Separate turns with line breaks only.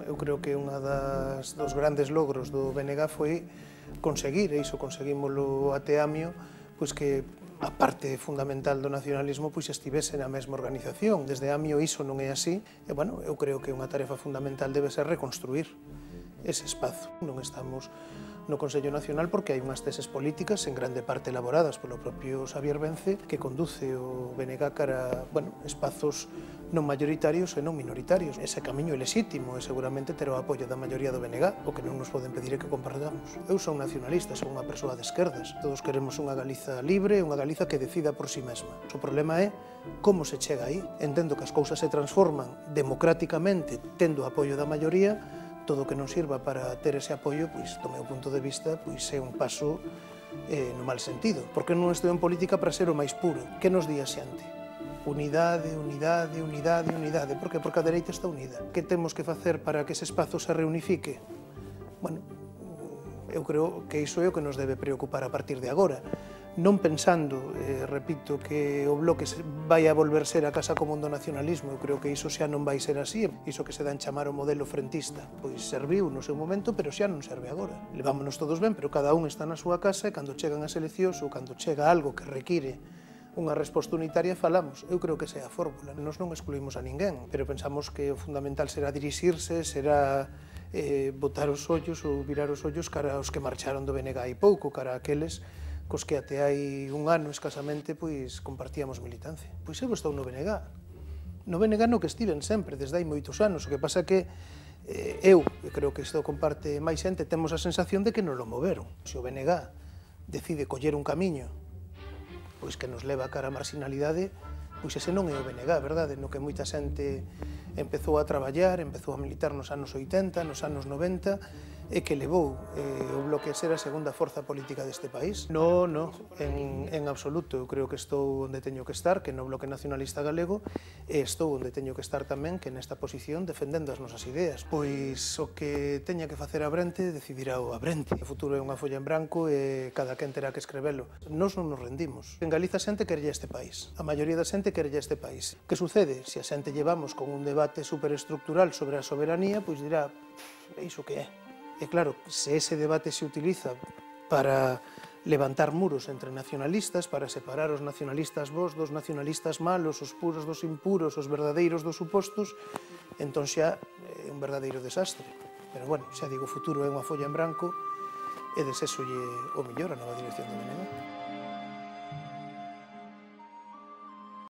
Eu creo que unha dos grandes logros do BNG foi conseguir, e iso conseguímolo até Amio, pois que a parte fundamental do nacionalismo pois estivese na mesma organización. Desde Amio iso non é así, e, bueno, eu creo que unha tarefa fundamental debe ser reconstruir ese espazo. Non estamos no Consello Nacional porque hai unhas teses políticas en grande parte elaboradas polo propio Xavier Vence que conduce o BNG cara, bueno, espazos non mayoritarios e non minoritarios. Ese camiño é lexítimo e seguramente terá o apoio da maioría do BNG, o que non nos poden pedir é que compartamos. Eu son nacionalista, son unha persoa de esquerdas. Todos queremos unha Galiza libre, unha Galiza que decida por si mesma. O problema é como se chega aí. Entendo que as cousas se transforman democráticamente, tendo o apoio da maioría. Todo o que non sirva para ter ese apoio, pois, do meu punto de vista, pois é un paso no mal sentido. Porque non estou en política para ser o máis puro. Que nos di a xente? Unidade, unidade, unidade, unidade. Por que? Porque a dereita está unida. Que temos que facer para que ese espazo se reunifique? Bueno, eu creo que iso é o que nos debe preocupar a partir de agora. Non pensando, repito, que o Bloque vai a volver ser a casa común do nacionalismo. Eu creo que iso xa non vai ser así. Iso que se dá en chamar o modelo frentista, pois serviu no seu momento, pero xa non serve agora. Levámonos todos ben, pero cada un está na súa casa e cando chegan as eleccións ou cando chega algo que require unha resposta unitaria falamos. Eu creo que esa é a fórmula. Nos non excluímos a ninguén, pero pensamos que o fundamental será dirixirse, será botar os ollos ou virar os ollos cara aos que marcharon do BNG hai pouco, cara a aqueles cos que até hai un ano escasamente pois compartíamos militancia. Pois eu estou no BNG. No BNG no que estiven sempre, desde hai moitos anos. O que pasa que eu creo que isto comparte máis xente, temos a sensación de que non lo moveron. Se o BNG decide coller un camiño pois que nos leva cara a marginalidade, pois ese non é o BNG, verdade? No que moita xente empezou a traballar, empezou a militar nos anos 80, nos anos 90, e que levou o Bloque a ser a segunda forza política deste país. Non, en absoluto. Eu creo que estou onde teño que estar, que no Bloque Nacionalista Galego, e estou onde teño que estar tamén, que nesta posición, defendendo as nosas ideas. Pois o que teña que facer a Brente, decidirá o a Brente. O futuro é unha folla en branco e cada quen terá que escrevelo. Nós non nos rendimos. En Galiza a xente querella este país. A maioría da xente querella este país. Que sucede? Se a xente llevamos con un debate superestructural sobre a soberanía, pois dirá, iso que é? E claro, se ese debate se utiliza para levantar muros entre nacionalistas, para separar os nacionalistas bons dos nacionalistas malos, os puros dos impuros, os verdadeiros dos supostos, entón xa é un verdadeiro desastre. Pero, bueno, xa digo, o futuro é unha folla en branco e desexolle o mellor a nova dirección do BNG.